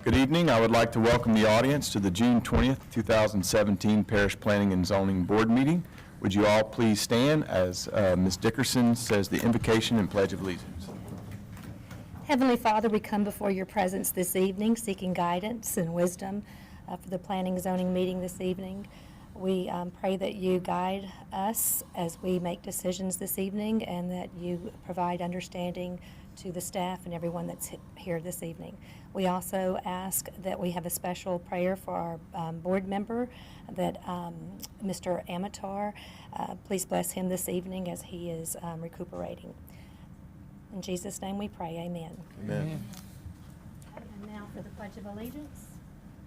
Good evening. I would like to welcome the audience to the June 20th, 2017 Parish Planning and Zoning Board meeting. Would you all please stand as Ms. Dickerson says the invocation and pledge of allegiance. Heavenly Father, we come before your presence this evening seeking guidance and wisdom for the planning and zoning meeting this evening. We pray that you guide us as we make decisions this evening and that you provide understanding to the staff and everyone that's here this evening. We also ask that we have a special prayer for our board member, that Mr. Amatar, please bless him this evening as he is recuperating. In Jesus' name we pray, amen. Amen. And now for the Pledge of Allegiance.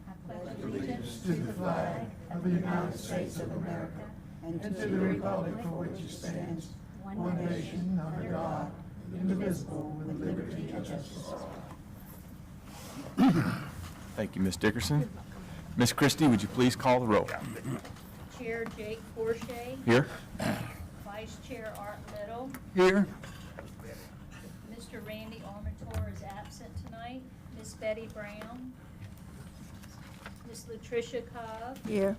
I pledge allegiance to the flag of the United States of America and to the republic for which it stands, one nation, under God, indivisible, with liberty and justice. Thank you, Ms. Dickerson. Ms. Christie, would you please call the roll? Chair Jake Forshey. Here. Vice Chair Art Little. Here. Mr. Randy Armator is absent tonight. Miss Betty Brown. Miss Latricia Cobb. Here.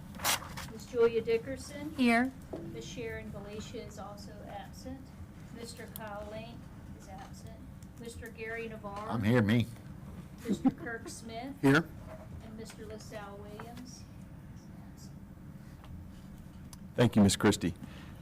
Miss Julia Dickerson. Here. Miss Sharon Galicia is also absent. Mr. Kyle Link is absent. Mr. Gary Navarro. I'm here, me. Mr. Kirk Smith. Here. And Mr. LaSalle Williams is absent. Thank you, Ms. Christie.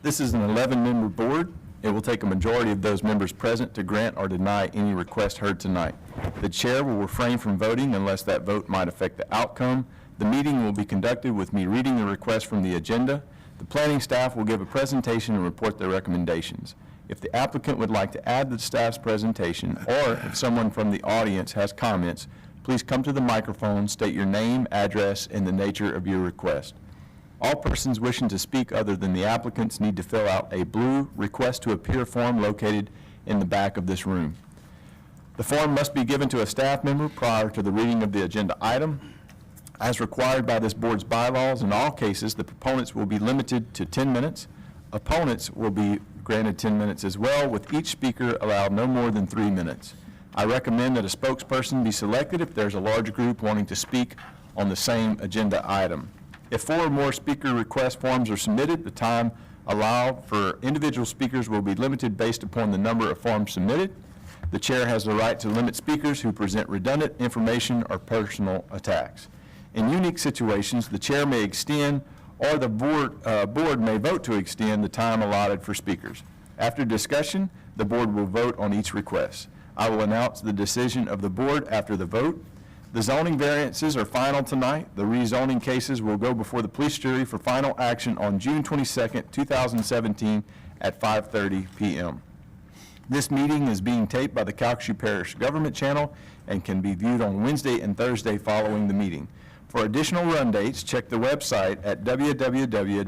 This is an 11-member board. It will take a majority of those members present to grant or deny any request heard tonight. The chair will refrain from voting unless that vote might affect the outcome. The meeting will be conducted with me reading the request from the agenda. The planning staff will give a presentation and report their recommendations. If the applicant would like to add the staff's presentation, or if someone from the audience has comments, please come to the microphone, state your name, address, and the nature of your request. All persons wishing to speak other than the applicants need to fill out a blue Request to Appear form located in the back of this room. The form must be given to a staff member prior to the reading of the agenda item. As required by this board's bylaws, in all cases, the proponents will be limited to 10 minutes. Opponents will be granted 10 minutes as well, with each speaker allowed no more than 3 minutes. I recommend that a spokesperson be selected if there's a large group wanting to speak on the same agenda item. If 4 or more speaker request forms are submitted, the time allowed for individual speakers will be limited based upon the number of forms submitted. The chair has the right to limit speakers who present redundant information or personal attacks. In unique situations, the chair may extend or the board may vote to extend the time allotted for speakers. After discussion, the board will vote on each request. I will announce the decision of the board after the vote. The zoning variances are final tonight. The rezoning cases will go before the police jury for final action on June 22nd, 2017 at 5:30 p.m. This meeting is being taped by the Calcasieu Parish Government Channel and can be viewed on Wednesday and Thursday following the meeting. For additional run dates, check the website at www.cppj.net.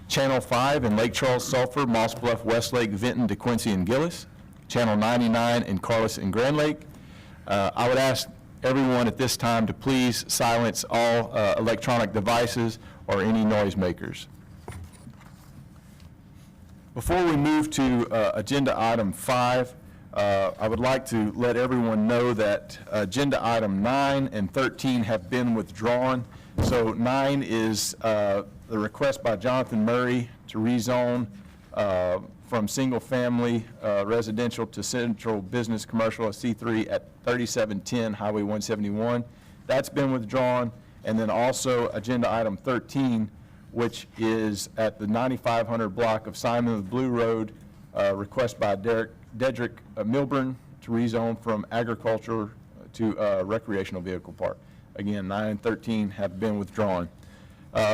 Channel 5 in Lake Charles, Sulphur, Moss Bluff, Westlake, Vinton, DeQuincy, and Gillis. Channel 99 in Carlos and Grand Lake. I would ask everyone at this time to please silence all electronic devices or any noisemakers. Before we move to agenda item 5, I would like to let everyone know that agenda item 9 and 13 have been withdrawn. So 9 is the request by Jonathan Murray to rezone from single-family residential to central business commercial, a C3 at 3710 Highway 171. That's been withdrawn. And then also agenda item 13, which is at the 9500 block of Simon of Blue Road, request by Dedrick Milburn to rezone from agriculture to recreational vehicle park. Again, 9 and 13 have been withdrawn.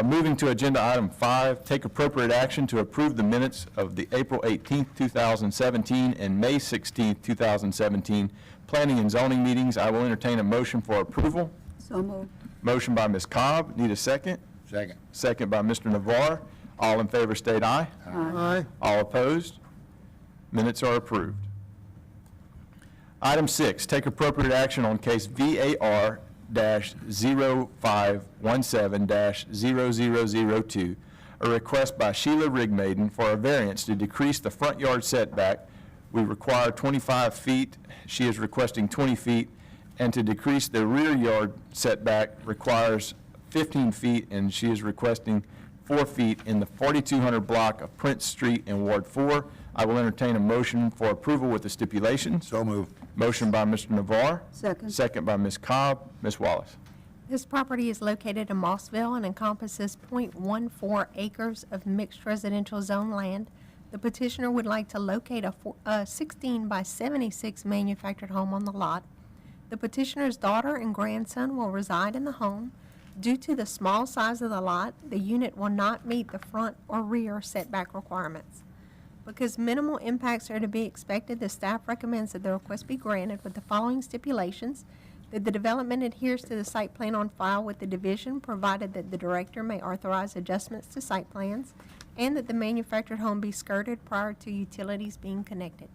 Moving to agenda item 5, take appropriate action to approve the minutes of the April 18th, 2017 and May 16th, 2017 planning and zoning meetings. I will entertain a motion for approval. So moved. Motion by Ms. Cobb. Need a second? Second. Second by Mr. Navarre. All in favor state aye. Aye. All opposed? Minutes are approved. Item 6, take appropriate action on case VAR-0517-0002, a request by Sheila Rigmaiden for a variance to decrease the front yard setback. We require 25 feet. She is requesting 20 feet, And to decrease the rear yard setback requires 15 feet, and she is requesting 4 feet in the 4200 block of Prince Street in Ward 4. I will entertain a motion for approval with the stipulations. So moved. Motion by Mr. Navarre. Second. Second by Ms. Cobb. Ms. Wallace. This property is located in Mossville and encompasses .14 acres of mixed residential zone land. The petitioner would like to locate a 16 by 76 manufactured home on the lot. The petitioner's daughter and grandson will reside in the home. Due to the small size of the lot, the unit will not meet the front or rear setback requirements. Because minimal impacts are to be expected, the staff recommends that the request be granted with the following stipulations: that the development adheres to the site plan on file with the division, provided that the director may authorize adjustments to site plans, and that the manufactured home be skirted prior to utilities being connected.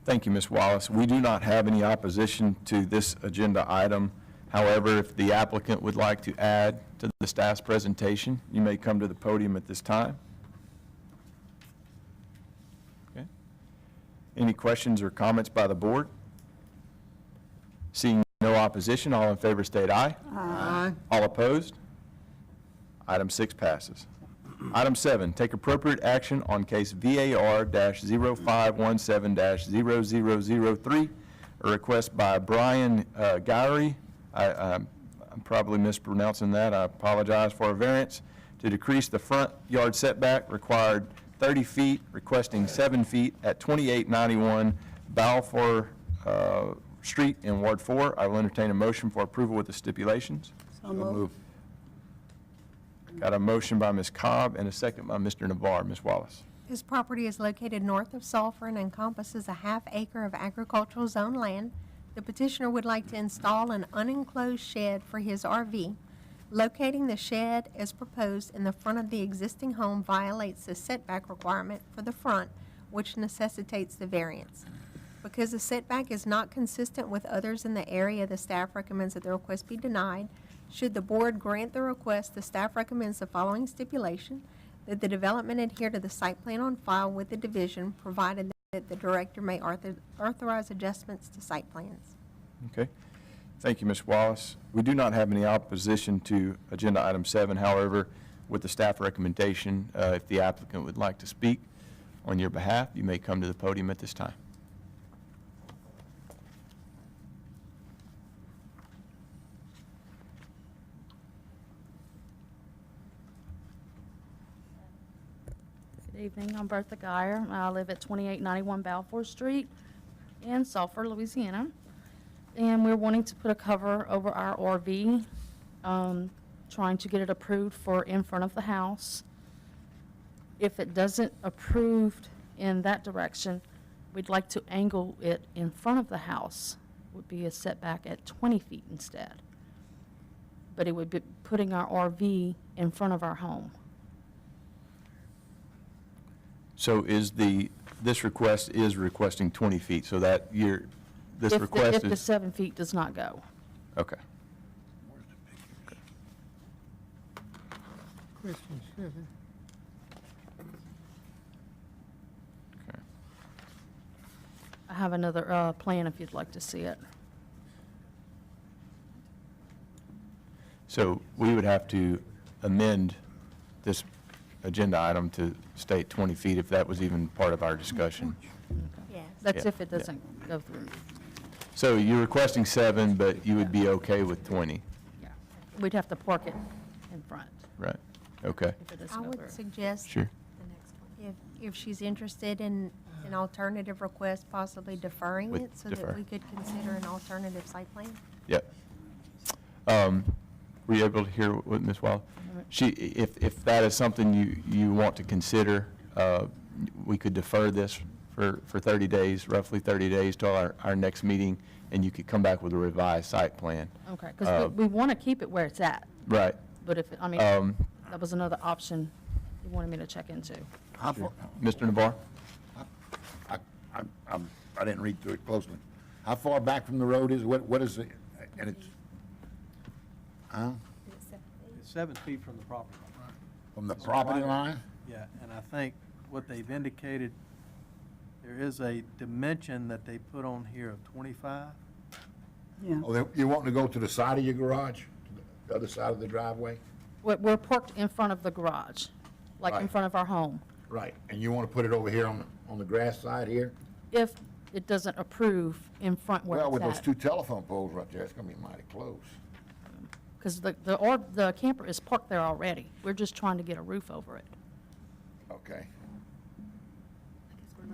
Thank you, Ms. Wallace. We do not have any opposition to this agenda item. However, if the applicant would like to add to the staff's presentation, you may come to the podium at this time. Okay. Any questions or comments by the board? Seeing no opposition, all in favor state aye. Aye. All opposed? Item 6 passes. Item 7, take appropriate action on case VAR-0517-0003, a request by Brian Gowrie. I'm probably mispronouncing that. I apologize for a variance to decrease the front yard setback required 30 feet, requesting 7 feet at 2891 Balfour Street in Ward 4. I will entertain a motion for approval with the stipulations. So moved. Got a motion by Ms. Cobb and a second by Mr. Navarre. Ms. Wallace. This property is located north of Sulphur and encompasses a half acre of agricultural zone land. The petitioner would like to install an unenclosed shed for his RV. Locating the shed as proposed in the front of the existing home violates the setback requirement for the front, which necessitates the variance. Because the setback is not consistent with others in the area, the staff recommends that the request be denied. Should the board grant the request, the staff recommends the following stipulation: that the development adhere to the site plan on file with the division, provided that the director may authorize adjustments to site plans. Okay. Thank you, Ms. Wallace. We do not have any opposition to agenda item 7. However, with the staff recommendation, if the applicant would like to speak on your behalf, you may come to the podium at this time. Good evening, I'm Bertha Geyer. I live at 2891 Balfour Street in Sulphur, Louisiana. And we're wanting to put a cover over our RV, trying to get it approved for in front of the house. If it doesn't approved in that direction, we'd like to angle it in front of the house. Would be a setback at 20 feet instead. But it would be putting our RV in front of our home. So this request is requesting 20 feet, so that this request If the is, 7 feet does not go. okay. Question 7. Okay. I have another plan if you'd like to see it. So we would have to amend this agenda item to state 20 feet if that was even part of our discussion. Yes. That's Yeah, if it yeah. doesn't go through. So you're requesting 7, but you would be okay with 20, Yeah. We'd have to park it in front right? Okay, if it I doesn't go through. would suggest sure. if she's interested in an alternative request, possibly deferring With it so defer. that we could consider an alternative site plan. Yep. Were you able to hear what Ms. Wallace? If that is something you want to consider, we could defer this for 30 days, roughly 30 days till our next meeting, and you could come back with a revised site plan. Okay, because we want to keep it where it's at, Right. but if, I mean, Um, that was another option you wanted me to check into. How far, Mr. Navarre? I didn't read through it closely. How far back from the road is, what is it? And it's, It's 7 feet from the property line. from the property line? Yeah, and I think what they've indicated, there is a dimension that they put on here of 25. Yeah. Oh, you want to go to the side of your garage, the other side of the driveway? We're parked in front of the garage, like in Right. front of our home. Right, and you want to put it over here on the grass side here? If it doesn't approve in front where Well, with those it's two at. telephone poles right there, it's gonna be mighty close. Because the camper is parked there already. We're just trying to get a roof over it. Okay.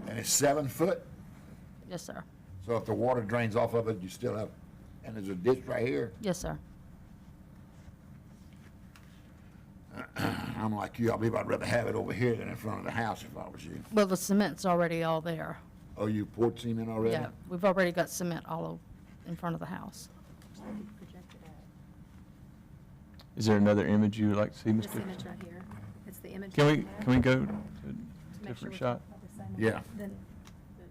And it's 7 foot, Yes, sir. so if the water drains off of it, you still have, and there's a ditch right here. Yes, sir. I'm like you, I believe I'd rather have it over here than in front of the house if I was you. Well, the cement's already all there. Oh, you poured cement already? Yeah, we've already got cement in front of the house. Is there another image you would like to see, Ms. This Christie? image right here, it's the image. Can we go to to a make sure different we're shot? talking about the same one. Yeah. Then,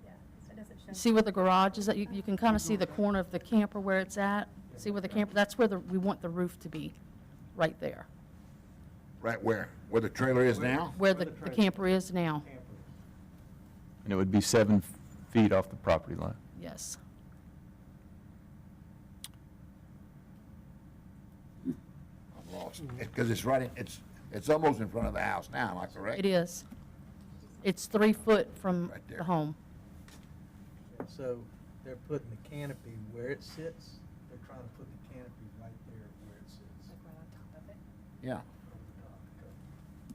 yeah, so it doesn't show. See where the garage is, that you can kind of see the corner of the camper where it's at? See where the camper, that's where we want the roof to be, right there, Right where? Where the trailer is now? where the camper is now. And it would be 7 feet off the property line. Yes. I'm lost. Because it's right, it's almost in front of the house now, am I correct? It is. It's 3 foot from Right there. the home. And so they're putting the canopy where it sits. They're trying to put the canopy right there where it sits. Like right on top of it. Yeah.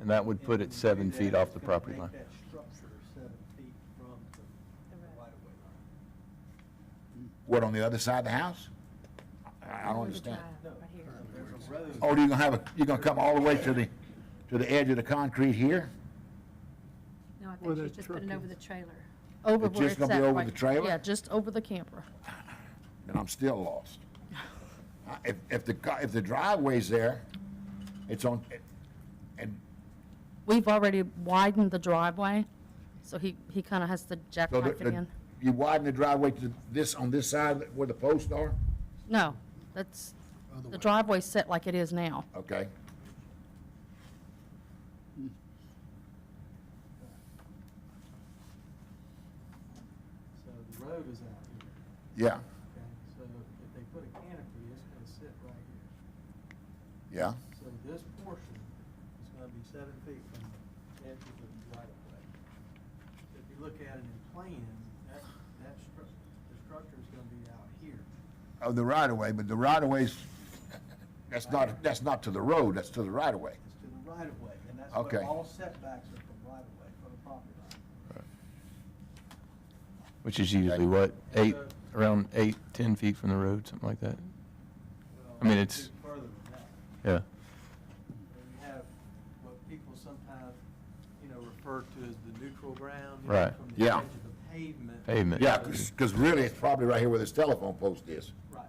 And that would put it And 7 when you do feet that, off it's the gonna property line. make that structure 7 feet from the right-of-way line. What, on the other side of the house? I don't Where the understand. drive, right here. There's a road. Oh, you're gonna come all the way to the edge of the concrete here? No, I Where think the she's just putting truck over is. the trailer. Over It's where just it's gonna be at over right- the trailer? Yeah, just over the camper. Then I'm still lost. If the driveway's there, it's on, and We've already widened the driveway, so he kind of has to so jackknife it in. you widen the driveway to this, on this side where the posts are? No, that's, the driveway's set like it is now. Okay. So the road is out here, Yeah, okay? So if they put a canopy, it's gonna sit right here. yeah. So this portion is gonna be 7 feet from the edge of the right-of-way. If you look at it in plans, the structure is gonna be out here. Of the right of way, but the right of way's, that's not to the road, that's to the right of way. It's to the right-of-way, and that's Okay. where all setbacks are from right-of-way, from the property line. Which is usually what, around 8, 10 feet from the road, something like that? Well, I mean, it's- Further than that. Yeah. And you have what people sometimes, refer to as the neutral ground. Right. From the Yeah. edge of the pavement. Pavement. Yeah, because really, it's probably right here where this telephone post is, Right.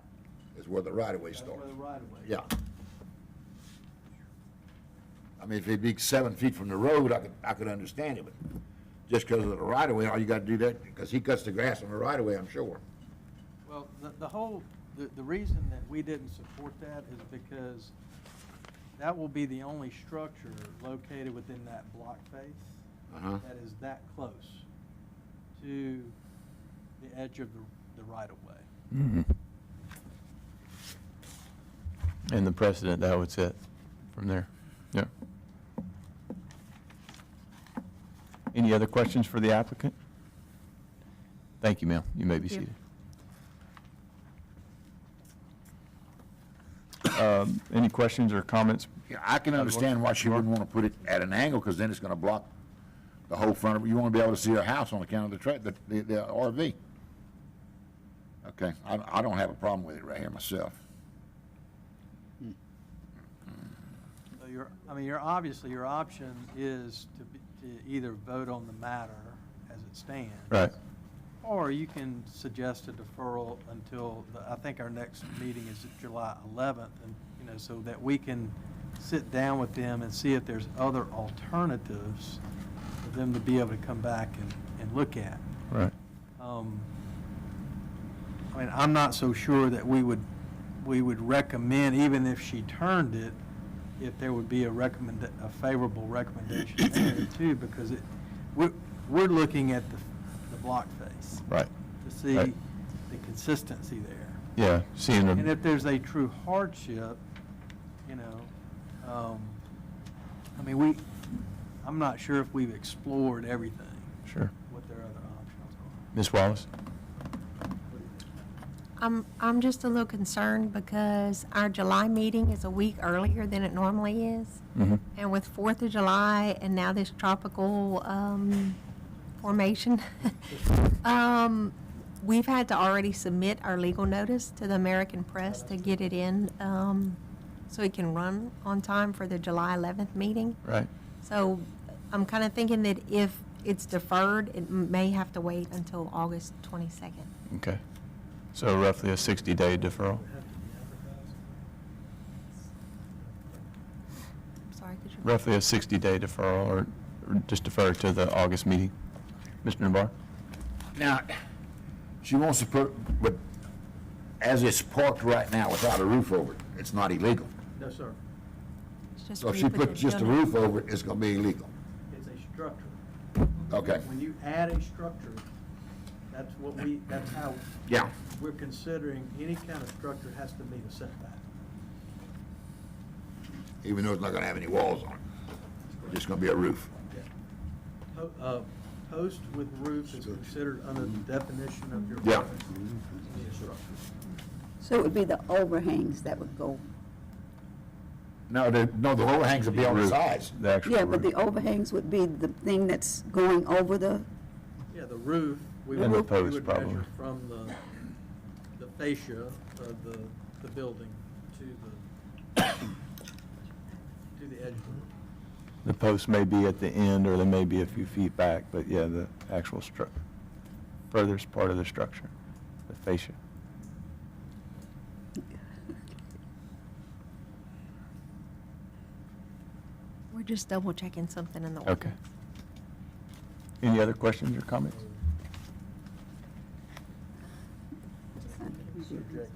is where the right of way That's starts. where the right-of-way. Yeah. I mean, if it'd be 7 feet from the road, I could understand it, but just because of the right of way, all you gotta do that, because he cuts the grass on the right of way, I'm sure. Well, the reason that we didn't support that is because that will be the only structure located within that block face Uh-huh. that is that close to the edge of the right-of-way. Mhm. And the precedent that would set from there. Yeah. Any other questions for the applicant? Thank you, ma'am. You may be Thank you. seated. Any questions or comments? Yeah, I can understand why she wouldn't want to put it at an angle, because then it's gonna block the whole front of, you want to be able to see her house on account of the RV. Okay, I don't have a problem with it right here myself. So your option is to either vote on the matter as it stands. Right. Or you can suggest a deferral until, I think our next meeting is July 11th, and, so that we can sit down with them and see if there's other alternatives for them to be able to come back and look at. Right. I'm not so sure that we would recommend, even if she turned it, if there would be a favorable recommendation there too, because we're looking at the block face Right. to see Right. the consistency there. Yeah, seeing And them, if there's a true hardship, I mean, I'm not sure if we've explored everything, sure. what their other options are. Ms. Wallace? I'm just a little concerned because our July meeting is a week earlier than it normally is. Mm-hmm. And with 4th of July and now this tropical formation, we've had to already submit our legal notice to the American Press to get it in so it can run on time for the July 11th meeting. Right. So I'm kind of thinking that if it's deferred, it may have to wait until August 22nd. Okay. So roughly a 60-day deferral? Sorry, could you? Roughly a 60-day deferral, or just defer to the August meeting? Mr. Nabar? Now, she wants to put, but as it's parked right now without a roof over it, it's not illegal. No, sir. It's just So if where she you put puts the just a building. roof over it, it's gonna be illegal. It's a structure. Okay, When you add a structure, that's how yeah. we're considering any kind of structure has to meet a setback. Even though it's not gonna have any walls on it. It's just gonna be a roof. Post with roof is considered under the definition of your. Yeah. Structure. So it would be the overhangs that would go, No, the overhangs will be on the sides. The actual yeah, but the roof. overhangs would be the thing that's going over the, Yeah, the roof, we And would, the post, we would probably. measure from the fascia of the building to the edge of the roof. The post may be at the end, or they may be a few feet back, but yeah, the actual furthest part of the structure, the fascia. We're just double checking something in the Okay. ordinance. Any other questions or comments? Subject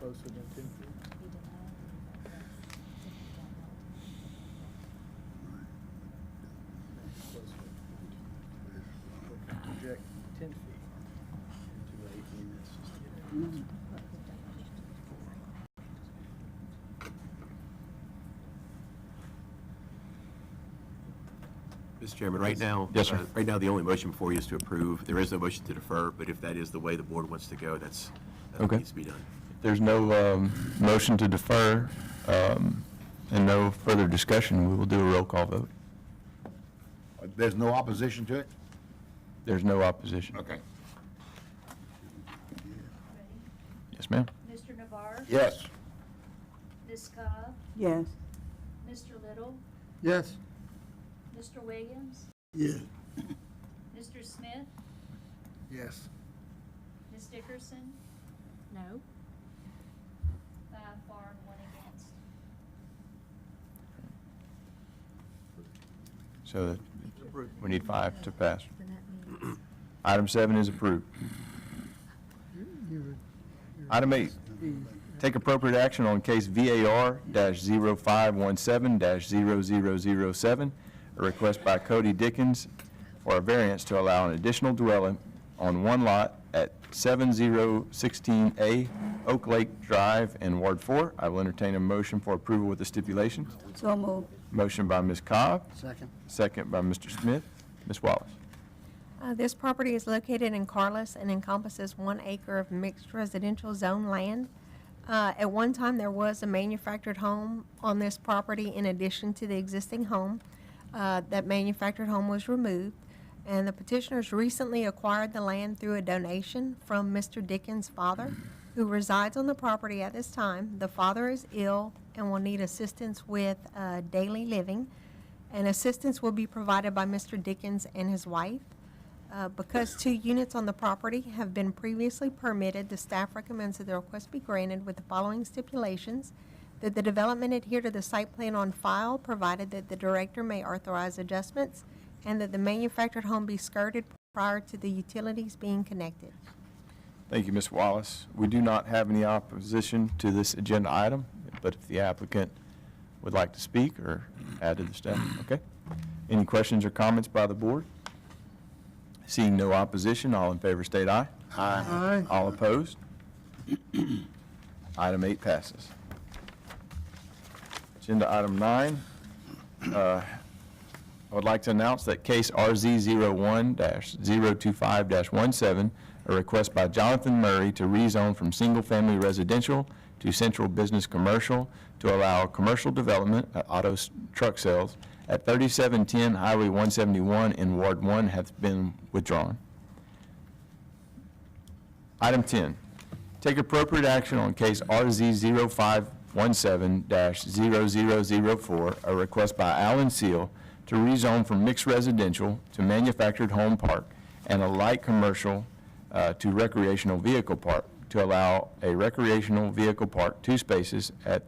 closer than 10 feet. Project 10 feet into a EMS. Mr. Chairman, right now. Yes, sir. Right now, the only motion before you is to approve. There is no motion to defer, but if that is the way the board wants to go, that Okay. needs to be done. If there's no motion to defer and no further discussion, we will do a roll call vote. There's no opposition to it? There's no opposition. Okay. Ready? Yes, ma'am? Mr. Navar? Yes. Ms. Cobb? yes. Mr. Little? Yes. Mr. Williams? Yeah. Mr. Smith? Yes. Ms. Dickerson? No. 5 for and 1 against. So Approved. we need 5 to pass. Item 7 is approved. Item 8, take appropriate action on case VAR-0517-0007, a request by Cody Dickens for a variance to allow an additional dwelling on one lot at 7016A Oak Lake Drive in Ward 4. I will entertain a motion for approval with the stipulations. So moved. Motion by Ms. Cobb, Second. second by Mr. Smith. Ms. Wallace. This property is located in Carlos and encompasses 1 acre of mixed residential zone land. At one time, there was a manufactured home on this property in addition to the existing home. That manufactured home was removed, and the petitioners recently acquired the land through a donation from Mr. Dickens' father, who resides on the property at this time. The father is ill and will need assistance with daily living, and assistance will be provided by Mr. Dickens and his wife. Because 2 units on the property have been previously permitted, the staff recommends that the request be granted with the following stipulations: that the development adhere to the site plan on file, provided that the director may authorize adjustments, and that the manufactured home be skirted prior to the utilities being connected. Thank you, Ms. Wallace. We do not have any opposition to this agenda item, but if the applicant would like to speak or add to the staff, okay? Any questions or comments by the board? Seeing no opposition, all in favor state aye. Aye. All opposed? Item 8 passes. Agenda item 9, I would like to announce that case RZ01-025-17, a request by Jonathan Murray to rezone from single-family residential to central business commercial to allow commercial development, auto truck sales, at 3710 Highway 171 in Ward 1 has been withdrawn. Item 10, take appropriate action on case RZ0517-0004, a request by Alan Seal to rezone from mixed residential to manufactured home park and a light commercial to recreational vehicle park to allow a recreational vehicle park, 2 spaces at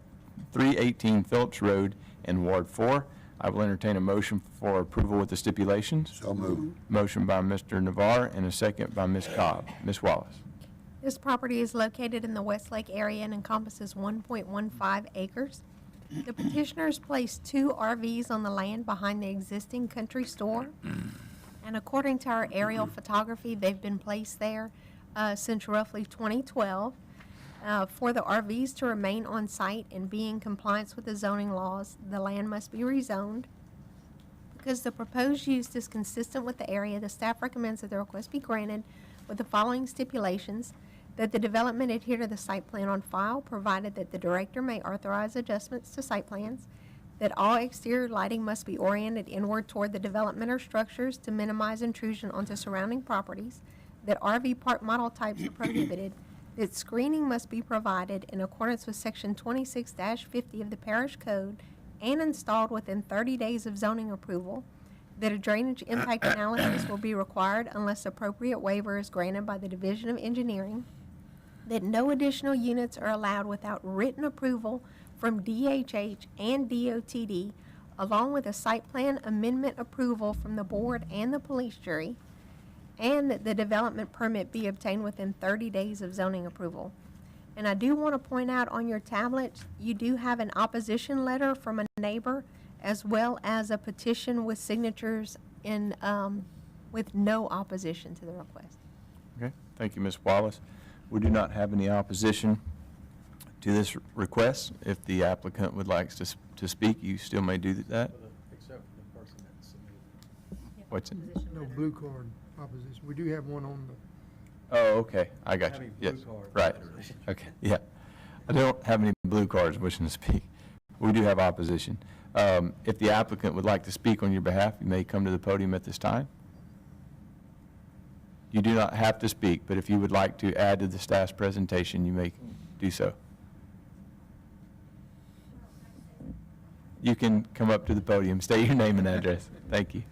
318 Phillips Road in Ward 4. I will entertain a motion for approval with the stipulations. So moved. Motion by Mr. Navarre and a second by Ms. Cobb. Ms. Wallace. This property is located in the Westlake area and encompasses 1.15 acres. The petitioners placed 2 RVs on the land behind the existing country store. And according to our aerial photography, they've been placed there since roughly 2012. For the RVs to remain on site and be in compliance with the zoning laws, the land must be rezoned. Because the proposed use is consistent with the area, the staff recommends that the request be granted with the following stipulations: that the development adhere to the site plan on file, provided that the director may authorize adjustments to site plans, that all exterior lighting must be oriented inward toward the development or structures to minimize intrusion onto surrounding properties, that RV park model types are prohibited, that screening must be provided in accordance with Section 26-50 of the Parish Code and installed within 30 days of zoning approval, that a drainage impact analysis will be required unless appropriate waiver is granted by the Division of Engineering, that no additional units are allowed without written approval from DHH and DOTD, along with a site plan amendment approval from the board and the police jury, and that the development permit be obtained within 30 days of zoning approval. And I do want to point out on your tablet, you do have an opposition letter from a neighbor, as well as a petition with signatures in, with no opposition to the request. Okay, thank you, Ms. Wallace. We do not have any opposition to this request. If the applicant would like to speak, you still may do that. Except for the person that submitted. What's it? No blue card opposition. We do have one on the, Oh, okay, I got you. Having Yes, blue card. right. Okay, yeah. I don't have any blue cards wishing to speak. We do have opposition. If the applicant would like to speak on your behalf, you may come to the podium at this time. You do not have to speak, but if you would like to add to the staff's presentation, you may do so. You can come up to the podium, state your name and address. Thank you.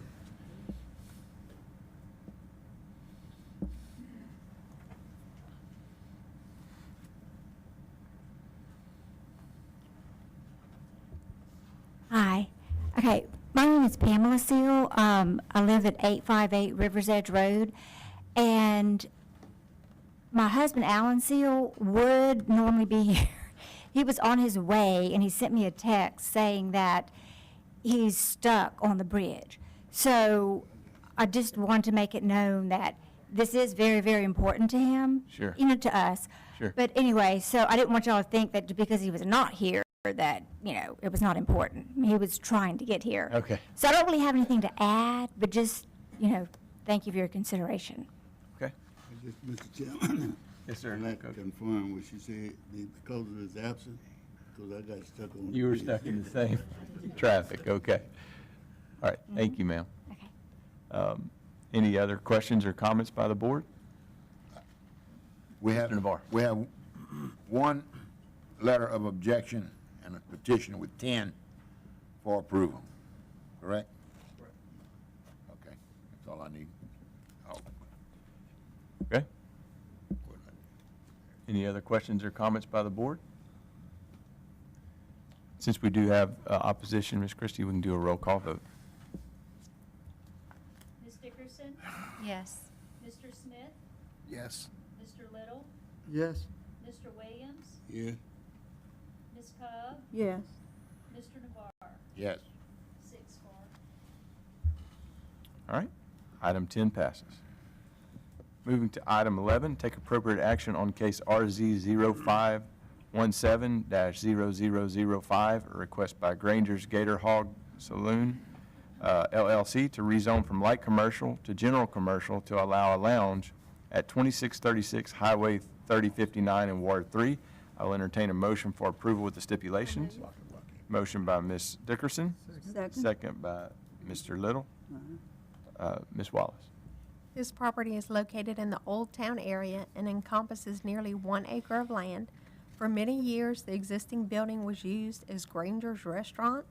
Hi. Okay, my name is Pamela Seal. I live at 858 Rivers Edge Road, and my husband, Alan Seal, would normally be here. He was on his way, and he sent me a text saying that he's stuck on the bridge. So I just wanted to make it known that this is very, very important to him. Sure. You know, to us. Sure. But anyway, so I didn't want y'all to think that because he was not here, that, you know, it was not important. He was trying to get here. Okay. So I don't really have anything to add, but just, you know, thank you for your consideration. Okay. Mr. Chairman, Yes, sir. I'd like to confirm what she said, because of his absence, because I got stuck on. You were stuck in the same traffic, okay. All right, thank you, ma'am. Okay. Any other questions or comments by the board? We have, Mr. Navarre. we have one letter of objection and a petition with 10 for approval, correct? Correct. Okay, that's all I need. Oh, Okay. Any other questions or comments by the board? Since we do have opposition, Ms. Christie, we can do a roll call vote. Ms. Dickerson? Yes. Mr. Smith? yes. Mr. Little? yes? Mr. Williams? Yeah, Ms. Cobb? Yes. Mr. Navarre? Yes. 6-4. All right, item 10 passes. Moving to item 11, take appropriate action on case RZ 0517-0005, a request by Granger's Gator Hog Saloon, LLC, to rezone from light commercial to general commercial to allow a lounge at 2636 Highway 3059 in Ward 3. I will entertain a motion for approval with the stipulations. Motion by Ms. Dickerson, second by Mr. Little. Ms. Wallace. This property is located in the Old Town area and encompasses nearly 1 acre of land. For many years, the existing building was used as Granger's Restaurant.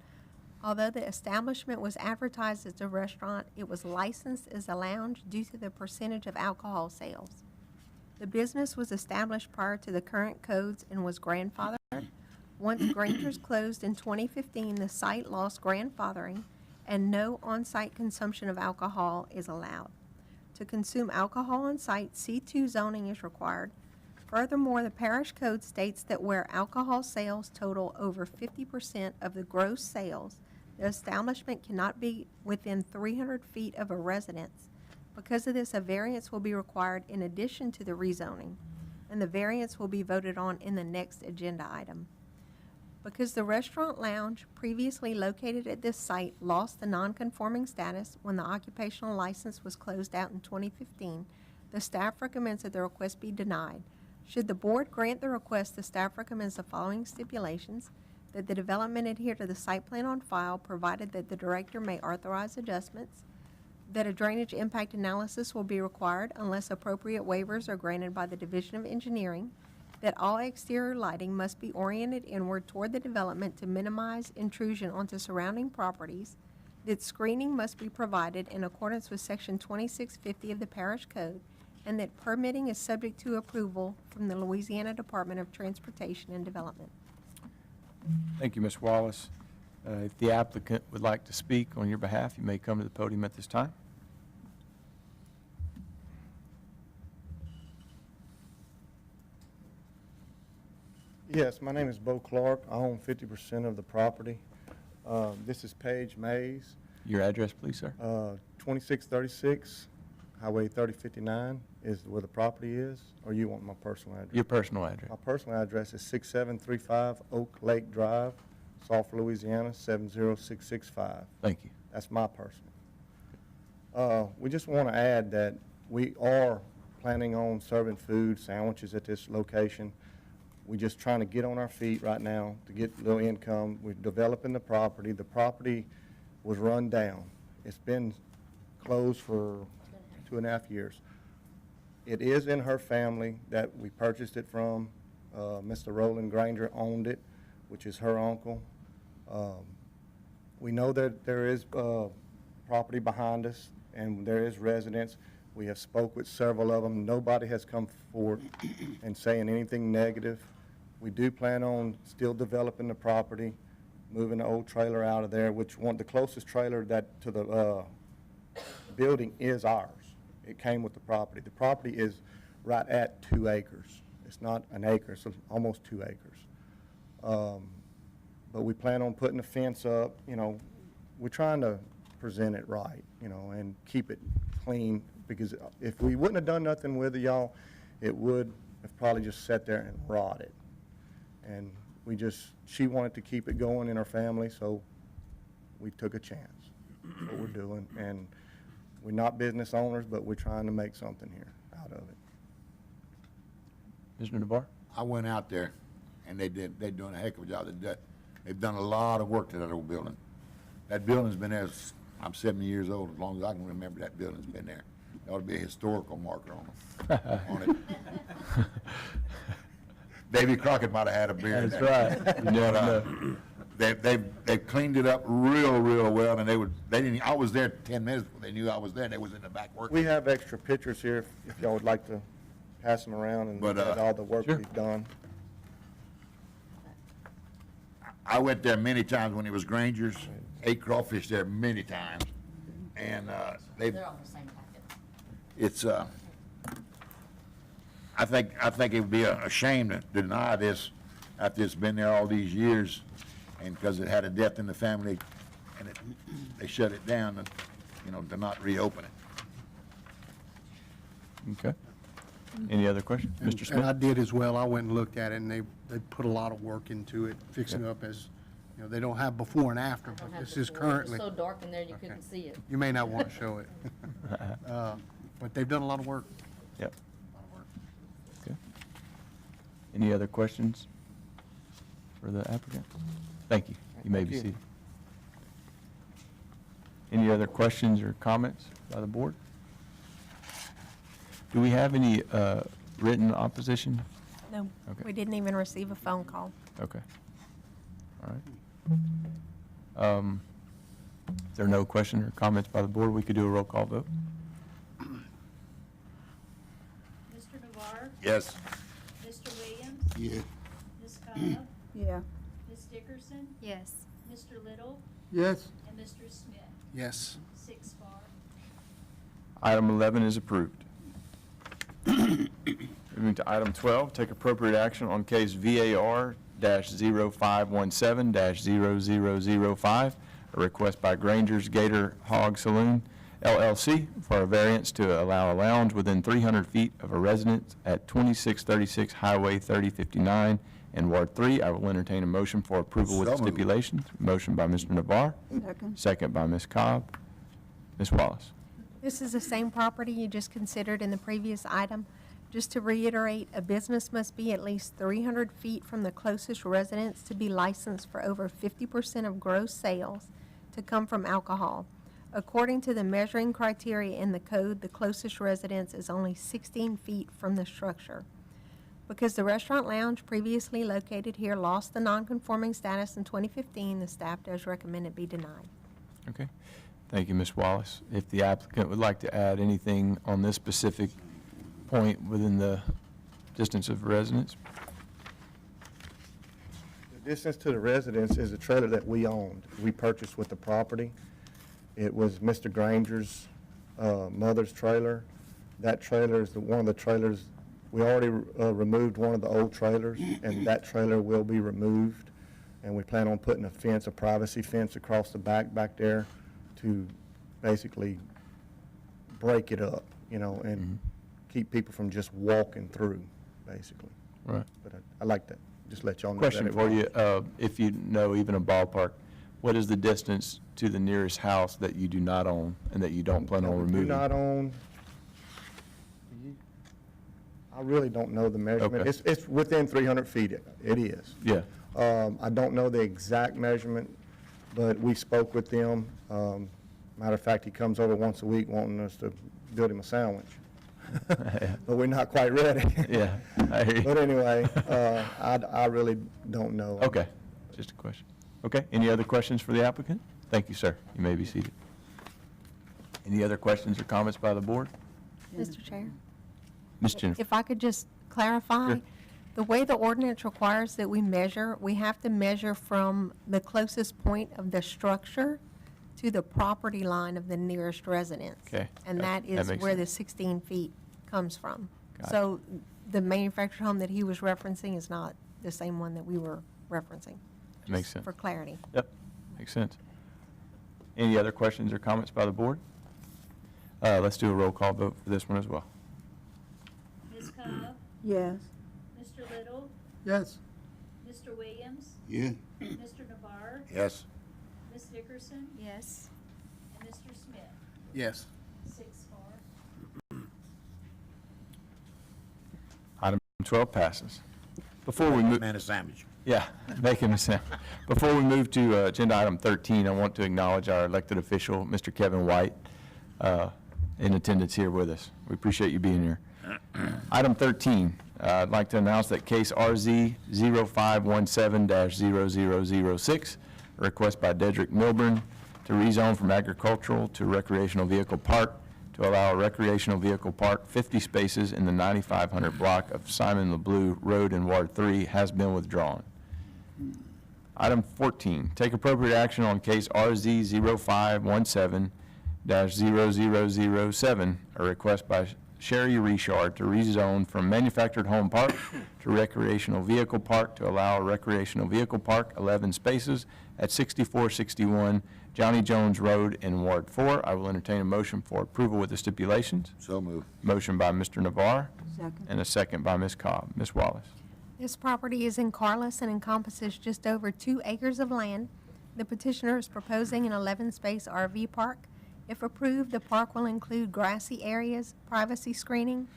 Although the establishment was advertised as a restaurant, it was licensed as a lounge due to the percentage of alcohol sales. The business was established prior to the current codes and was grandfathered. Once Granger's closed in 2015, the site lost grandfathering, and no on-site consumption of alcohol is allowed. To consume alcohol on site, C2 zoning is required. Furthermore, the parish code states that where alcohol sales total over 50% of the gross sales, the establishment cannot be within 300 feet of a residence. Because of this, a variance will be required in addition to the rezoning, and the variance will be voted on in the next agenda item. Because the restaurant lounge previously located at this site lost the non-conforming status when the occupational license was closed out in 2015, the staff recommends that the request be denied. Should the board grant the request, the staff recommends the following stipulations: that the development adhere to the site plan on file, provided that the director may authorize adjustments, that a drainage impact analysis will be required unless appropriate waivers are granted by the Division of Engineering, that all exterior lighting must be oriented inward toward the development to minimize intrusion onto surrounding properties, that screening must be provided in accordance with Section 2650 of the Parish Code, and that permitting is subject to approval from the Louisiana Department of Transportation and Development. Thank you, Ms. Wallace. If the applicant would like to speak on your behalf, you may come to the podium at this time. Yes, my name is Bo Clark. I own 50% of the property. This is Paige Mays, Your address, please, sir. 2636 Highway 3059 is where the property is, or you want my personal address? Your personal address. My personal address is 6735 Oak Lake Drive, Sulphur, Louisiana, 70665. Thank you. That's my personal. We just want to add that we are planning on serving food, sandwiches at this location. We're just trying to get on our feet right now to get a little income. We're developing the property. The property was run down. It's been closed for 2.5 years. It is in her family that we purchased it from. Mr. Roland Granger owned it, which is her uncle. We know that there is property behind us, and there is residents. We have spoke with several of them. Nobody has come forward and saying anything negative. We do plan on still developing the property, moving the old trailer out of there, which the closest trailer that to the building is ours. It came with the property. The property is right at 2 acres. It's not an acre, it's almost 2 acres. But we plan on putting a fence up. You know, we're trying to present it right, you know, and keep it clean, because if we wouldn't have done nothing with it, y'all, it would have probably just sat there and rotted. And she wanted to keep it going in her family, so we took a chance. That's what we're doing. And we're not business owners, but we're trying to make something here out of it. Mr. DeBar? I went out there, and they're doing a heck of a job. They've done a lot of work to that old building. That building's been there, I'm 70 years old, as long as I can remember that building's been there. There ought to be a historical marker on it. Davy Crockett might have had a beer. That's right. You never know. They've cleaned it up real well, and they didn't. I was there 10 minutes before they knew I was there. They was in the back working. We have extra pictures here if y'all would like to pass them around and look at all the work sure. we've done. I went there many times when it was Granger's. Ate crawfish there many times, and They're all the same packet. it's. I think it would be a shame to deny this after it's been there all these years, and because it had a death in the family, and they shut it down, and to not reopen it. Okay. Any other questions? Mr. And I Smith? did as well. I went and looked at it, and they put a lot of work into it, fixing up as, you know, they don't have before and after, but this is currently. It was so dark in there you Okay. couldn't see it. You may not want to show it. But they've done a lot of work. Yep. Okay. Any other questions for the applicant? Thank you. You may Thank be you. seated. Any other questions or comments by the board? Do we have any written opposition? No, Okay. we didn't even receive a phone call. Okay. All right. If there are no questions or comments by the board, we could do a roll call vote. Mr. Navarre, Yes. Mr. Williams, Yeah. Ms. Cobb, Yeah. Ms. Dickerson, Yes. Mr. Little, Yes. and Mr. Smith. Yes. 6 for. Item 11 is approved. Moving to item 12, take appropriate action on case VAR-0517-0005, a request by Granger's Gator Hog Saloon LLC for a variance to allow a lounge within 300 feet of a residence at 2636 Highway 3059 in Ward 3. I will entertain a motion for approval with So moved. stipulations. Motion by Mr. Navarre, Second. second by Ms. Cobb. Ms. Wallace. This is the same property you just considered in the previous item. Just to reiterate, a business must be at least 300 feet from the closest residence to be licensed for over 50% of gross sales to come from alcohol. According to the measuring criteria in the code, the closest residence is only 16 feet from the structure. Because the restaurant lounge previously located here lost the nonconforming status in 2015, the staff does recommend it be denied. Okay. Thank you, Ms. Wallace. If the applicant would like to add anything on this specific point within the distance of residence? The distance to the residence is a trailer that we owned. We purchased with the property. It was Mr. Granger's mother's trailer. That trailer is one of the trailers, we already removed one of the old trailers, and that trailer will be removed. And we plan on putting a fence, a privacy fence across the back there to basically break it up, you know, and keep people from just walking through, basically. Right. But I'd like to just let y'all know. Question that it for was. you, if you know even a ballpark, what is the distance to the nearest house that you do not own and that you don't plan on We removing? do not own, I really don't know the measurement. Okay. It's within 300 feet, it is. Yeah, I don't know the exact measurement, but we spoke with them. Matter of fact, he comes over once a week wanting us to build him a sandwich. But we're not quite ready. yeah, I hear you. But anyway, I really don't know. Okay, just a question. Okay, any other questions for the applicant? Thank you, sir. You may be seated. Any other questions or comments by the board? Mr. Chair? Ms. Jennifer? If I could just clarify, Sure. the way the ordinance requires that we measure, we have to measure from the closest point of the structure to the property line of the nearest residence. Okay. And That that is makes where the sense. 16 feet comes from. Got it. So the manufactured home that he was referencing is not the same one that we were referencing. Makes just sense. For clarity. Yep, makes sense. Any other questions or comments by the board? Let's do a roll call vote for this one as well. Ms. Cobb, Yes. Mr. Little, Yes. Mr. Williams, Yeah. Mr. Navarre, Yes. Ms. Dickerson, Yes. and Mr. Smith. Yes. 6 for. Item 12 passes. Before we move, Man a sandwich. yeah, make him a sound. Before we move to agenda item 13, I want to acknowledge our elected official, Mr. Kevin White, in attendance here with us. We appreciate you being here. Item 13, I'd like to announce that case RZ 0517-0006, a request by Dedrick Milburn to rezone from agricultural to recreational vehicle park to allow a recreational vehicle park 50 spaces in the 9500 block of Simon LeBleu Road in Ward 3 has been withdrawn. Item 14, take appropriate action on case RZ 0517-0007, a request by Sherry Richard to rezone from manufactured home park to recreational vehicle park to allow a recreational vehicle park, 11 spaces at 6461 Johnny Jones Road in Ward 4. I will entertain a motion for approval with the stipulations. So moved. Motion by Mr. Navarre Second. and a second by Ms. Cobb. Ms. Wallace. This property is in Carlos and encompasses just over 2 acres of land. The petitioner is proposing an 11-space RV park. If approved, the park will include grassy areas, privacy screening,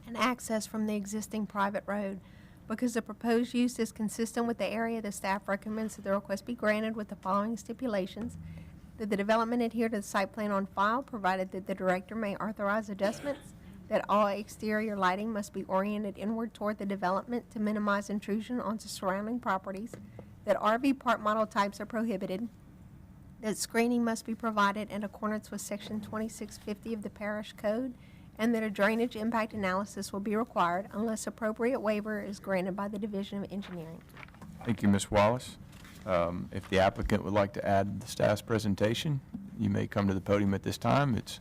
and access from the existing private road. Because the proposed use is consistent with the area, the staff recommends that the request be granted with the following stipulations: that the development adhere to the site plan on file, provided that the director may authorize adjustments, that all exterior lighting must be oriented inward toward the development to minimize intrusion onto surrounding properties, that RV park model types are prohibited, that screening must be provided in accordance with Section 2650 of the Parish Code, and that a drainage impact analysis will be required unless appropriate waiver is granted by the Division of Engineering. Thank you, Ms. Wallace. If the applicant would like to add the staff's presentation, you may come to the podium at this time. It's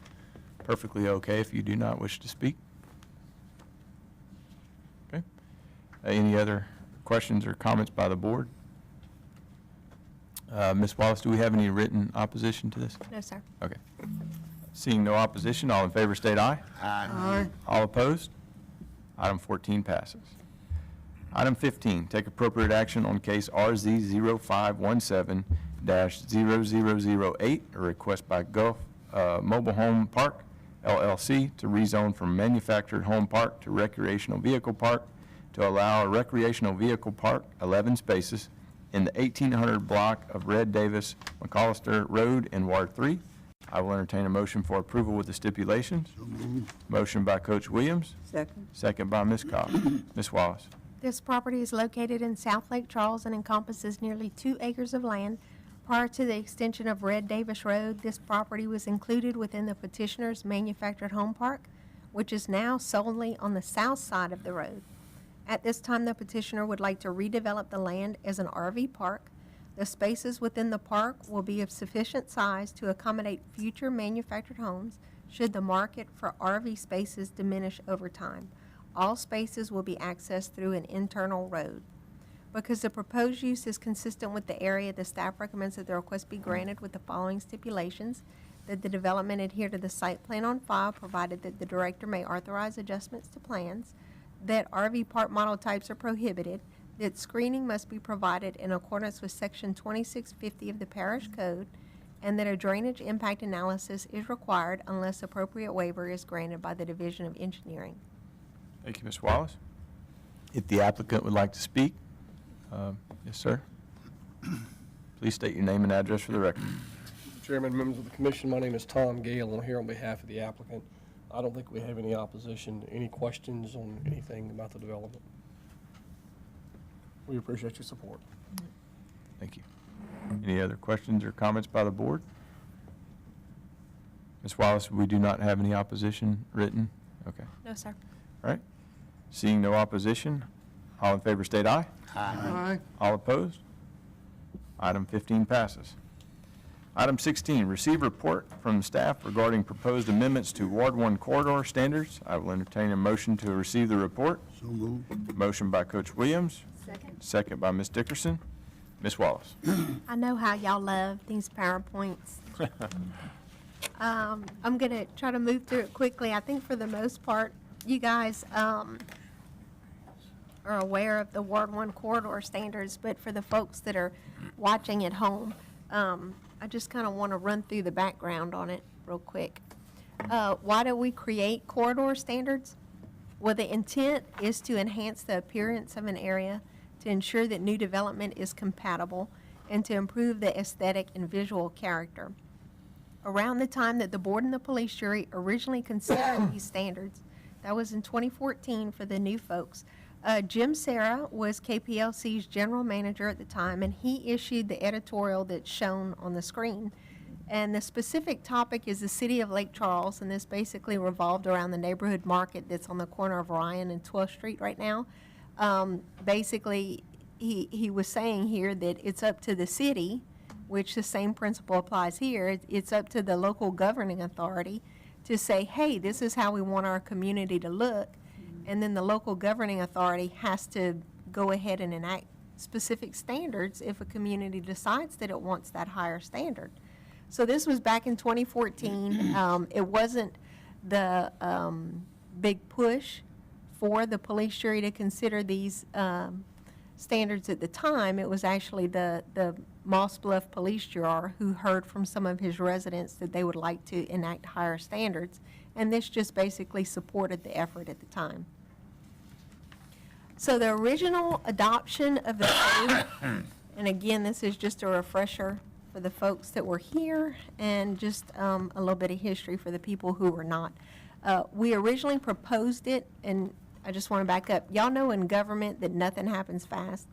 perfectly okay if you do not wish to speak. Okay. Any other questions or comments by the board? Ms. Wallace, do we have any written opposition to this? No, sir. Okay. Seeing no opposition, all in favor state aye. Aye. All opposed? Item 14 passes. Item 15, take appropriate action on case RZ 0517-0008, a request by Gulf Mobile Home Park LLC to rezone from manufactured home park to recreational vehicle park to allow a recreational vehicle park, 11 spaces, in the 1800 block of Red Davis McAllister Road in Ward 3. I will entertain a motion for approval with the stipulations. So moved. Motion by Coach Williams, Second. second by Ms. Cobb. Ms. Wallace. This property is located in South Lake Charles and encompasses nearly 2 acres of land. Prior to the extension of Red Davis Road, this property was included within the petitioner's manufactured home park, which is now solely on the south side of the road. At this time, the petitioner would like to redevelop the land as an RV park. The spaces within the park will be of sufficient size to accommodate future manufactured homes should the market for RV spaces diminish over time. All spaces will be accessed through an internal road. Because the proposed use is consistent with the area, the staff recommends that the request be granted with the following stipulations: that the development adhere to the site plan on file, provided that the director may authorize adjustments to plans, that RV park model types are prohibited, that screening must be provided in accordance with Section 2650 of the Parish Code, and that a drainage impact analysis is required unless appropriate waiver is granted by the Division of Engineering. Thank you, Ms. Wallace. If the applicant would like to speak, yes, sir. Please state your name and address for the record. Mr. Chairman, members of the commission, my name is Tom Gale, and I'm here on behalf of the applicant. I don't think we have any opposition, any questions on anything about the development. We appreciate your support. Thank you. Any other questions or comments by the board? Ms. Wallace, we do not have any opposition written? Okay. No, sir. All right. Seeing no opposition, all in favor state aye. Aye. All opposed? Item 15 passes. Item 16, receive report from staff regarding proposed amendments to Ward 1 corridor standards. I will entertain a motion to receive the report. So moved. Motion by Coach Williams. Second. Second by Ms. Dickerson. Ms. Wallace. I know how y'all love these PowerPoints. I'm going to try to move through it quickly. I think for the most part, you guys are aware of the Ward 1 corridor standards, but for the folks that are watching at home, I just kind of want to run through the background on it real quick. Why do we create corridor standards? Well, the intent is to enhance the appearance of an area, to ensure that new development is compatible, and to improve the aesthetic and visual character. Around the time that the board and the police jury originally considered these standards, that was in 2014 for the new folks, Jim Serra was KPLC's general manager at the time, and he issued the editorial that's shown on the screen. And the specific topic is the city of Lake Charles, and this basically revolved around the neighborhood market that's on the corner of Ryan and 12th Street right now. Basically, he was saying here that it's up to the city, which the same principle applies here. It's up to the local governing authority to say, hey, this is how we want our community to look. And then the local governing authority has to go ahead and enact specific standards if a community decides that it wants that higher standard. So this was back in 2014. It wasn't the big push for the police jury to consider these standards at the time. It was actually the Moss Bluff police juror who heard from some of his residents that they would like to enact higher standards, and this just basically supported the effort at the time. So the original adoption of the code, and again, this is just a refresher for the folks that were here, and just a little bit of history for the people who were not. We originally proposed it, and I just want to back up. Y'all know in government that nothing happens fast.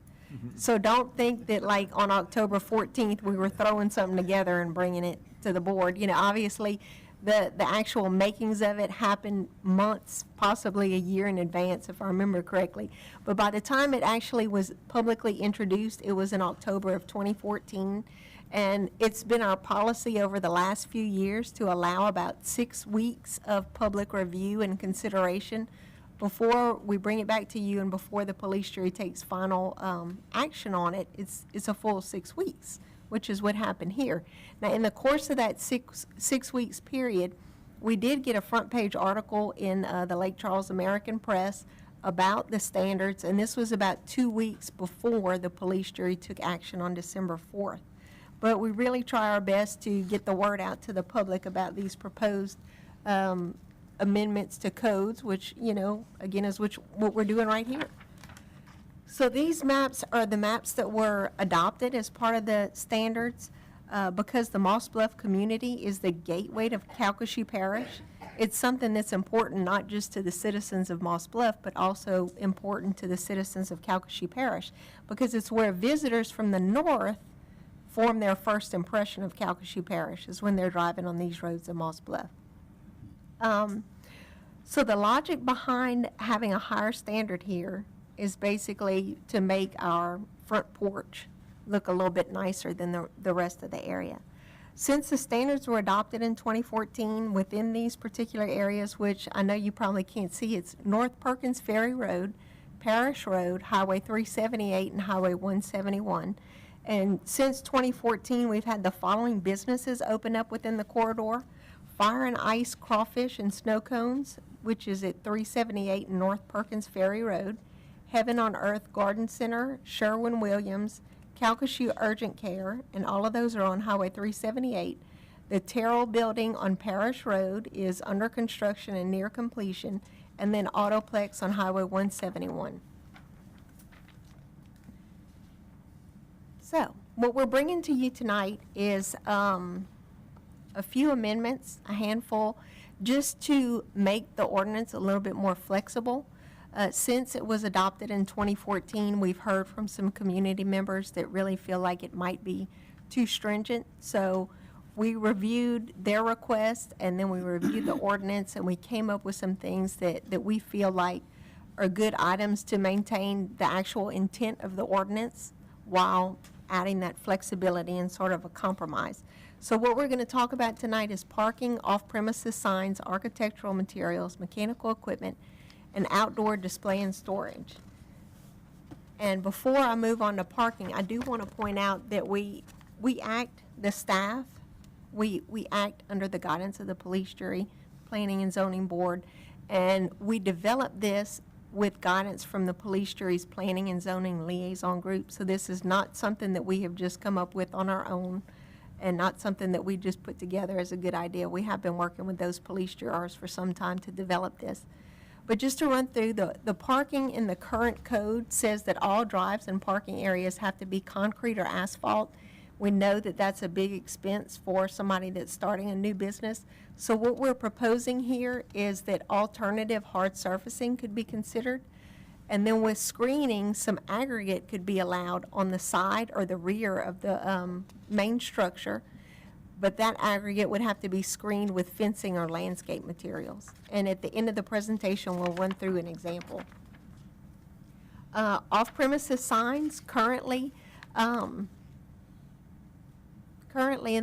So don't think that like on October 14th, we were throwing something together and bringing it to the board. You know, obviously, the actual makings of it happened months, possibly a year in advance, if I remember correctly. But by the time it actually was publicly introduced, it was in October of 2014. And it's been our policy over the last few years to allow about 6 weeks of public review and consideration before we bring it back to you and before the police jury takes final action on it. It's a full 6 weeks, which is what happened here. Now, in the course of that six weeks period, we did get a front page article in the Lake Charles American Press about the standards, and this was about 2 weeks before the police jury took action on December 4th. But we really try our best to get the word out to the public about these proposed amendments to codes, which, you know, again, is what we're doing right here. So these maps are the maps that were adopted as part of the standards because the Moss Bluff community is the gateway to Calcasieu Parish. It's something that's important not just to the citizens of Moss Bluff, but also important to the citizens of Calcasieu Parish, because it's where visitors from the north form their first impression of Calcasieu Parish, is when they're driving on these roads in Moss Bluff. So the logic behind having a higher standard here is basically to make our front porch look a little bit nicer than the rest of the area. Since the standards were adopted in 2014 within these particular areas, which I know you probably can't see, it's North Perkins Ferry Road, Parish Road, Highway 378, and Highway 171. And since 2014, we've had the following businesses open up within the corridor: Fire and Ice Crawfish and Snow Cones, which is at 378 North Perkins Ferry Road; Heaven on Earth Garden Center, Sherwin-Williams, Calcasieu Urgent Care, and all of those are on Highway 378. The Terrell Building on Parish Road is under construction and near completion, and then Autoplex on Highway 171. So, what we're bringing to you tonight is a few amendments, a handful, just to make the ordinance a little bit more flexible. Since it was adopted in 2014, we've heard from some community members that really feel like it might be too stringent. So we reviewed their request, and then we reviewed the ordinance, and we came up with some things that we feel like are good items to maintain the actual intent of the ordinance while adding that flexibility and sort of a compromise. So what we're going to talk about tonight is parking, off-premises signs, architectural materials, mechanical equipment, and outdoor display and storage. And before I move on to parking, I do want to point out that we act, the staff, we act under the guidance of the police jury, planning and zoning board, and we develop this with guidance from the police jury's planning and zoning liaison group. So this is not something that we have just come up with on our own, and not something that we just put together as a good idea. We have been working with those police jurors for some time to develop this. But just to run through, the parking in the current code says that all drives and parking areas have to be concrete or asphalt. We know that that's a big expense for somebody that's starting a new business. So what we're proposing here is that alternative hard surfacing could be considered. And then with screening, some aggregate could be allowed on the side or the rear of the main structure. But that aggregate would have to be screened with fencing or landscape materials. And at the end of the presentation, we'll run through an example. Off-premises signs, currently in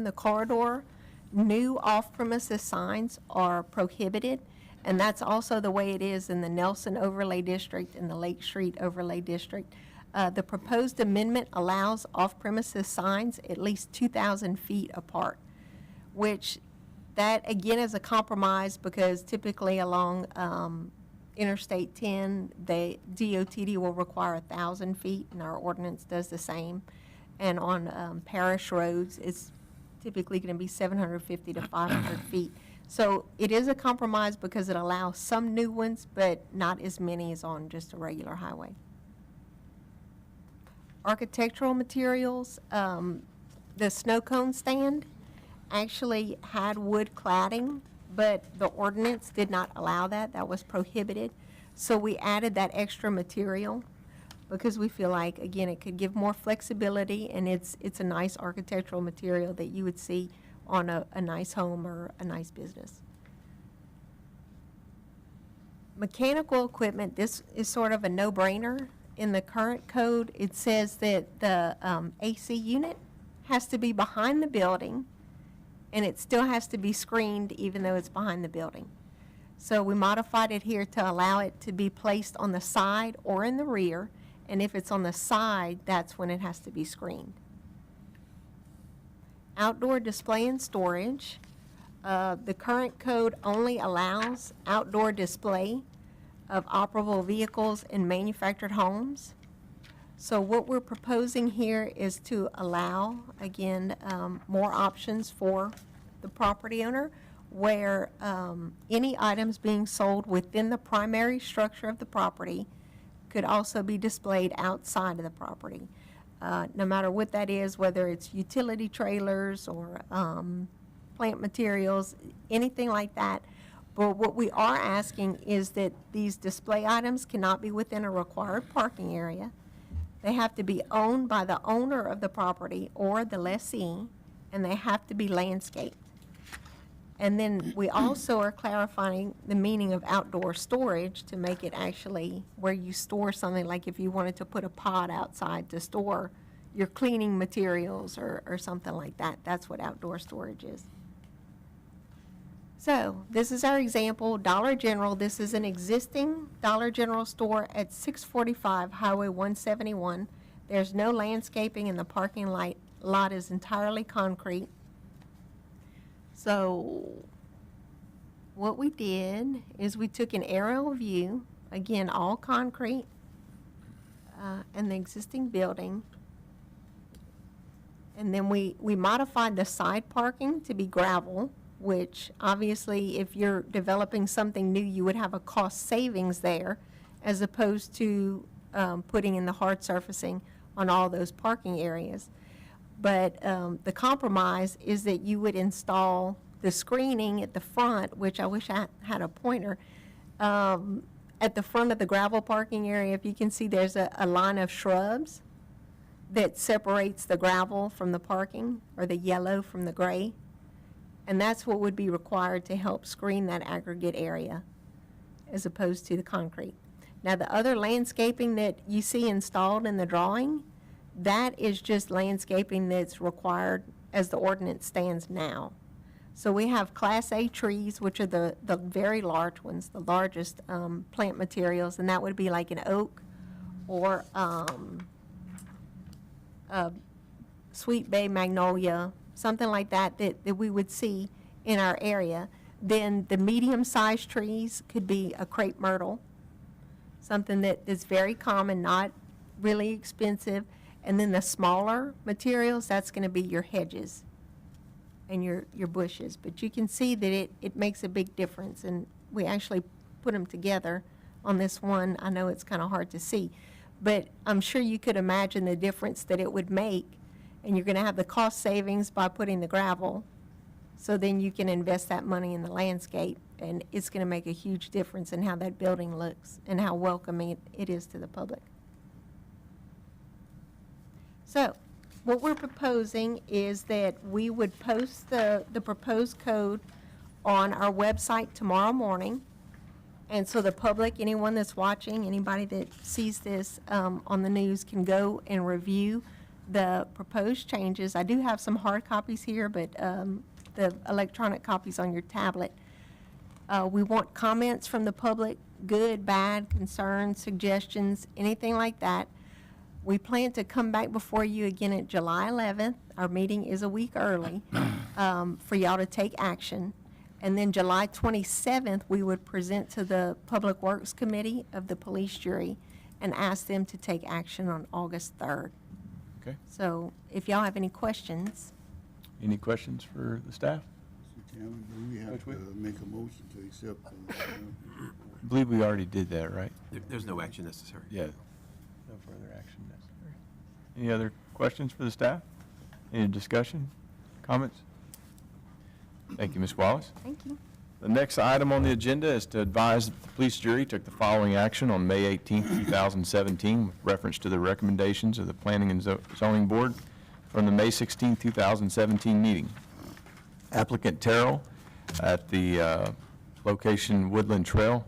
the corridor, new off-premises signs are prohibited, and that's also the way it is in the Nelson Overlay District and the Lake Street Overlay District. The proposed amendment allows off-premises signs at least 2,000 feet apart, which that, again, is a compromise because typically along Interstate 10, the DOTD will require 1,000 feet, and our ordinance does the same. And on parish roads, it's typically going to be 750 to 500 feet. So it is a compromise because it allows some new ones, but not as many as on just a regular highway. Architectural materials, the snow cone stand actually had wood cladding, but the ordinance did not allow that. That was prohibited. So we added that extra material because we feel like, again, it could give more flexibility, and it's a nice architectural material that you would see on a nice home or a nice business. Mechanical equipment, this is sort of a no-brainer. In the current code, it says that the AC unit has to be behind the building, and it still has to be screened even though it's behind the building. So we modified it here to allow it to be placed on the side or in the rear, and if it's on the side, that's when it has to be screened. Outdoor display and storage. The current code only allows outdoor display of operable vehicles in manufactured homes. So what we're proposing here is to allow, again, more options for the property owner where any items being sold within the primary structure of the property could also be displayed outside of the property. No matter what that is, whether it's utility trailers or plant materials, anything like that. But what we are asking is that these display items cannot be within a required parking area. They have to be owned by the owner of the property or the lessee, and they have to be landscaped. And then we also are clarifying the meaning of outdoor storage to make it actually where you store something, like if you wanted to put a pod outside to store your cleaning materials or something like that. That's what outdoor storage is. So this is our example, Dollar General. This is an existing Dollar General store at 645 Highway 171. There's no landscaping and the parking lot is entirely concrete. So what we did is we took an aerial view, again, all concrete, and the existing building. And then we modified the side parking to be gravel, which obviously if you're developing something new, you would have a cost savings there as opposed to putting in the hard surfacing on all those parking areas. But the compromise is that you would install the screening at the front, which I wish I had a pointer, at the front of the gravel parking area. If you can see, there's a line of shrubs that separates the gravel from the parking, or the yellow from the gray. And that's what would be required to help screen that aggregate area as opposed to the concrete. Now, the other landscaping that you see installed in the drawing, that is just landscaping that's required as the ordinance stands now. So we have Class A trees, which are the very large ones, the largest plant materials, and that would be like an oak or sweet bay magnolia, something like that we would see in our area. Then the medium-sized trees could be a crepe myrtle, something that is very common, not really expensive. And then the smaller materials, that's going to be your hedges and your bushes. But you can see that it makes a big difference, and we actually put them together on this one. I know it's kind of hard to see, but I'm sure you could imagine the difference that it would make, and you're going to have the cost savings by putting the gravel, so then you can invest that money in the landscape, and it's going to make a huge difference in how that building looks and how welcoming it is to the public. So what we're proposing is that we would post the proposed code on our website tomorrow morning. And so the public, anyone that's watching, anybody that sees this on the news can go and review the proposed changes. I do have some hard copies here, but the electronic copies on your tablet. We want comments from the public, good, bad, concerns, suggestions, anything like that. We plan to come back before you again at July 11th. Our meeting is a week early, for y'all to take action. And then July 27th, we would present to the Public Works Committee of the police jury and ask them to take action on August 3rd. Okay. So if y'all have any questions. Any questions for the staff? Mr. Chairman, do we have to make a motion to accept the, I believe we already did that, right? There's no action necessary. Yeah. No further action necessary. Any other questions for the staff? Any discussion, comments? Thank you, Ms. Wallace. Thank you. The next item on the agenda is to advise that the police jury took the following action on May 18, 2017, with reference to the recommendations of the Planning and Zoning Board from the May 16, 2017 meeting. Applicant Terrell at the location Woodland Trail,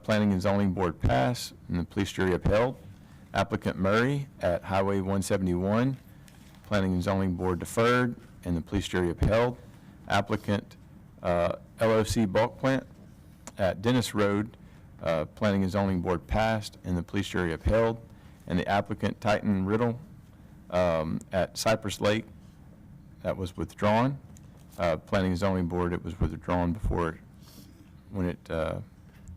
Planning and Zoning Board pass, and the police jury upheld. Applicant Murray at Highway 171, Planning and Zoning Board deferred, and the police jury upheld. Applicant LOC Bulk Plant at Dennis Road, Planning and Zoning Board passed, and the police jury upheld. And the applicant Titan Riddle at Cypress Lake, that was withdrawn. Planning and Zoning Board, it was withdrawn before, when it,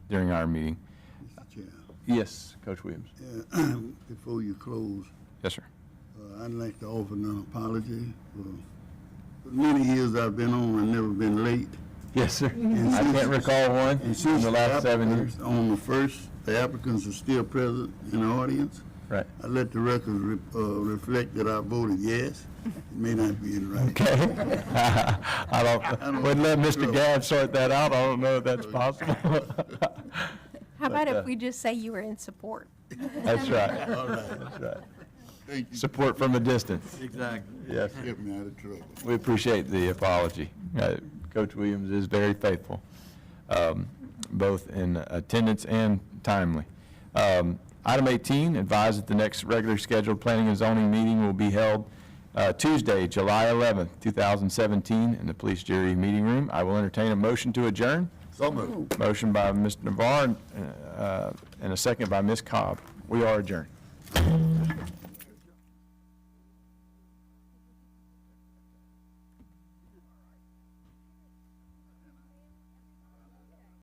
during our meeting. Mr. Chair? Yes, Coach Williams. Before you close, Yes, sir. I'd like to offer an apology. For many years I've been on, I've never been late. Yes, sir. And I since- can't recall one And in since the last 7 years. applicants on the first, the applicants are still present in the audience. Right. I let the record reflect that I voted yes. It may not be in writing. Okay. Wouldn't let Mr. Gabb sort that out. I don't know if that's possible. How about if we just say you were in support? That's right. All right. That's right. Thank you. Support from a distance. Exactly. Yes. Kept me out of trouble. We appreciate the apology. Coach Williams is very faithful, both in attendance and timely. Item 18, advise that the next regular scheduled planning and zoning meeting will be held Tuesday, July 11th, 2017, in the police jury meeting room. I will entertain a motion to adjourn. So moved. Motion by Mr. Navarre and a second by Ms. Cobb. We are adjourned.